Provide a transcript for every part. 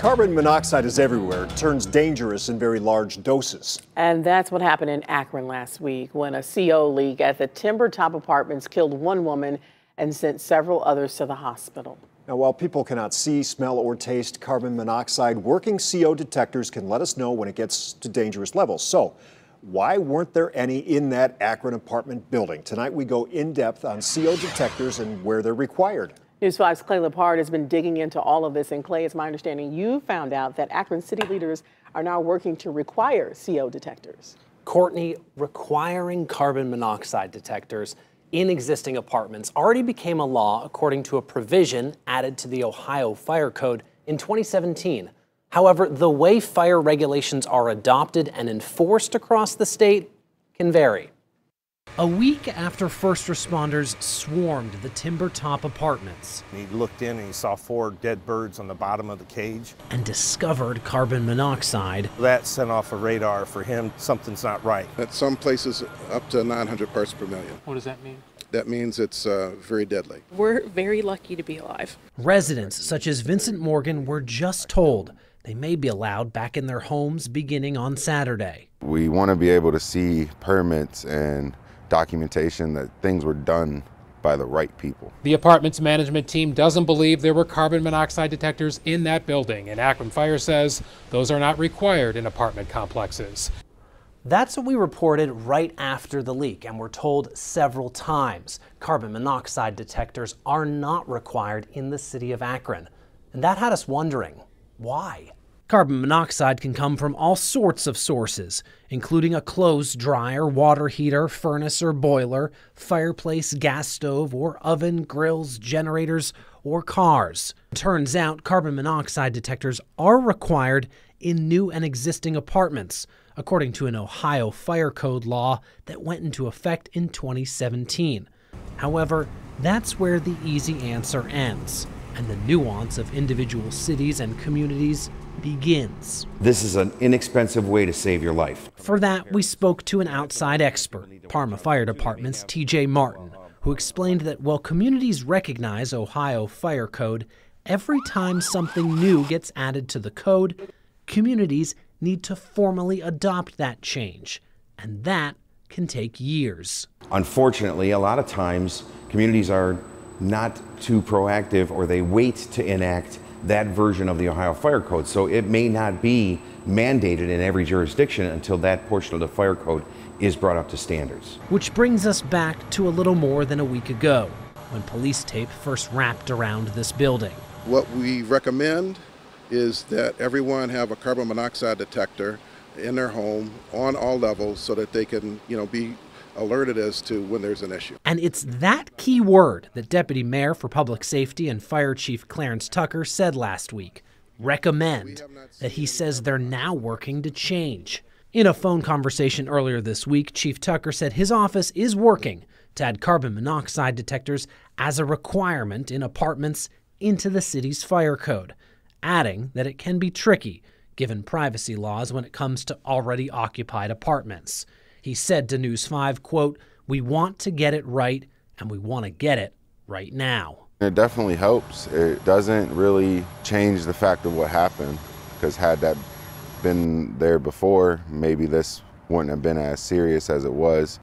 Carbon monoxide is everywhere. It turns dangerous in very large doses. And that's what happened in Akron last week when a CO leak at the Timber Top Apartments killed one woman and sent several others to the hospital. Now, while people cannot see, smell, or taste carbon monoxide, working CO detectors can let us know when it gets to dangerous levels. So, why weren't there any in that Akron apartment building? Tonight we go in depth on CO detectors and where they're required. News 5's Clay Lepard has been digging into all of this. And Clay, it's my understanding you found out that Akron city leaders are now working to require CO detectors. Courtney, requiring carbon monoxide detectors in existing apartments already became a law according to a provision added to the Ohio Fire Code in 2017. However, the way fire regulations are adopted and enforced across the state can vary. A week after first responders swarmed the Timber Top Apartments, he looked in and he saw 4 dead birds on the bottom of the cage and discovered carbon monoxide. That sent off a radar for him. Something's not right. At some places up to 900 parts per million. What does that mean? That means it's very deadly. We're very lucky to be alive. Residents such as Vincent Morgan were just told they may be allowed back in their homes beginning on Saturday. We want to be able to see permits and documentation that things were done by the right people. The apartment's management team doesn't believe there were carbon monoxide detectors in that building, and Akron Fire says those are not required in apartment complexes. That's what we reported right after the leak, and we're told several times carbon monoxide detectors are not required in the city of Akron. And that had us wondering, why? Carbon monoxide can come from all sorts of sources, including a clothes dryer, water heater, furnace or boiler, fireplace, gas stove, or oven, grills, generators, or cars. Turns out carbon monoxide detectors are required in new and existing apartments, according to an Ohio Fire Code law that went into effect in 2017. However, that's where the easy answer ends, and the nuance of individual cities and communities begins. This is an inexpensive way to save your life. For that, we spoke to an outside expert, Parma Fire Department's TJ Martin, who explained that while communities recognize Ohio Fire Code, every time something new gets added to the code, communities need to formally adopt that change, and that can take years. Unfortunately, a lot of times communities are not too proactive, or they wait to enact that version of the Ohio Fire Code. So it may not be mandated in every jurisdiction until that portion of the fire code is brought up to standards. Which brings us back to a little more than a week ago, when police tape first wrapped around this building. What we recommend is that everyone have a carbon monoxide detector in their home on all levels so that they can, be alerted as to when there's an issue. And it's that key word that Deputy Mayor for Public Safety and Fire Chief Clarence Tucker said last week, recommend, that he says they're now working to change. In a phone conversation earlier this week, Chief Tucker said his office is working to add carbon monoxide detectors as a requirement in apartments into the city's fire code, adding that it can be tricky given privacy laws when it comes to already occupied apartments. He said to News 5, quote, "We want to get it right, and we want to get it right now." It definitely helps. It doesn't really change the fact of what happened, because had that been there before, maybe this wouldn't have been as serious as it was.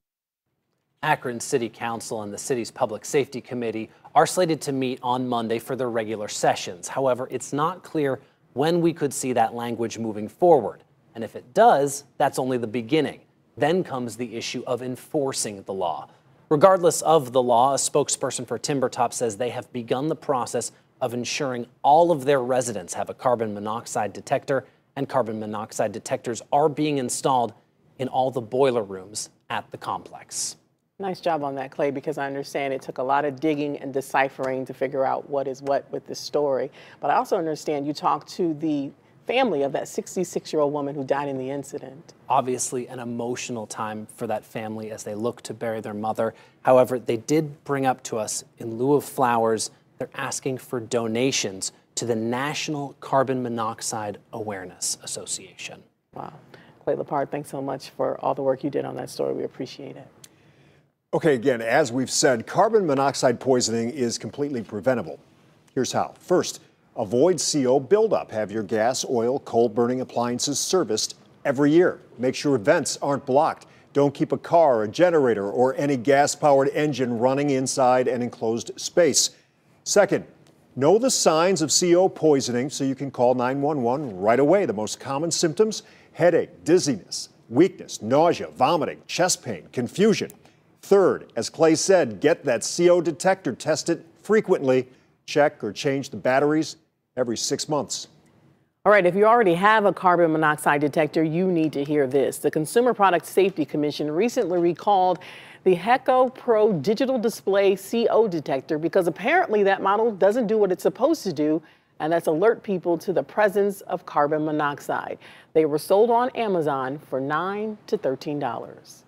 Akron City Council and the city's Public Safety Committee are slated to meet on Monday for their regular sessions. However, it's not clear when we could see that language moving forward. And if it does, that's only the beginning. Then comes the issue of enforcing the law. Regardless of the law, a spokesperson for Timber Top says they have begun the process of ensuring all of their residents have a carbon monoxide detector, and carbon monoxide detectors are being installed in all the boiler rooms at the complex. Nice job on that, Clay, because I understand it took a lot of digging and deciphering to figure out what is what with this story. But I also understand you talked to the family of that 66-year-old woman who died in the incident. Obviously an emotional time for that family as they look to bury their mother. However, they did bring up to us, in lieu of flowers, they're asking for donations to the National Carbon Monoxide Awareness Association. Wow. Clay Lepard, thanks so much for all the work you did on that story. We appreciate it. Okay, again, as we've said, carbon monoxide poisoning is completely preventable. Here's how. First, Avoid CO buildup. Have your gas, oil, coal-burning appliances serviced every year. Make sure vents aren't blocked. Don't keep a car, a generator, or any gas-powered engine running inside an enclosed space. Second, know the signs of CO poisoning so you can call 911 right away. The most common symptoms: headache, dizziness, weakness, nausea, vomiting, chest pain, confusion. Third, as Clay said, get that CO detector tested frequently. Check or change the batteries every 6 months. All right, if you already have a carbon monoxide detector, you need to hear this. The Consumer Product Safety Commission recently recalled the Heco Pro digital display CO detector because apparently that model doesn't do what it's supposed to do, and that's alert people to the presence of carbon monoxide. They were sold on Amazon for $9 to $13.